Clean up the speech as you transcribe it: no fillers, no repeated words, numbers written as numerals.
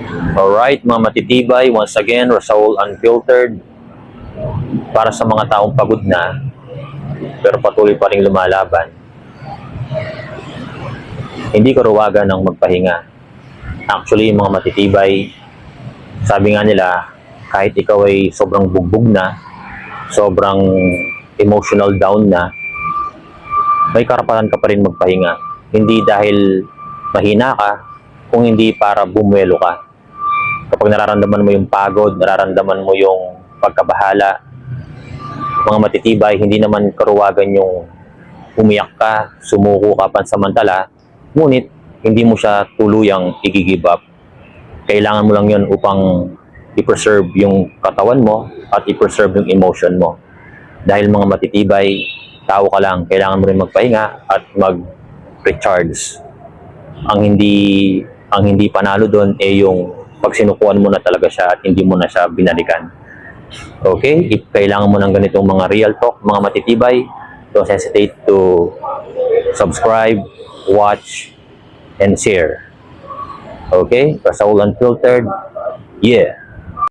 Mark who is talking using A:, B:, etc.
A: Alright, mga matitibay, once again, Rasaul Unfiltered. Para sa mga taong pagod na, pero patuloy pa rin lumalaban, hindi karuwagan ng magpahinga. Actually, mga matitibay, sabi nga nila, kahit ikaw ay sobrang bugbog na, sobrang emotional down na, may karapatan ka pa rin magpahinga. Hindi dahil mahina ka, kung hindi para bumuelo ka. Kapag nararamdaman mo yung pagod, nararamdaman mo yung pagkabahala, mga matitibay, hindi naman karuwagan yung umiyak ka, sumuko ka pansamantala, ngunit hindi mo siya tuluyang i-give up. Kailangan mo lang yun upang i-preserve yung katawan mo at i-preserve yung emotion mo. Dahil mga matitibay, tao ka lang, kailangan mo rin magpahinga at mag-recharge. Ang hindi panalo doon ay yung pag sinukuan mo na talaga siya at hindi mo na siya binalikan. Okay? If kailangan mo ng ganitong mga real talk, mga matitibay, don't hesitate to subscribe, watch, and share. Okay? Rasaul Unfiltered. Yeah.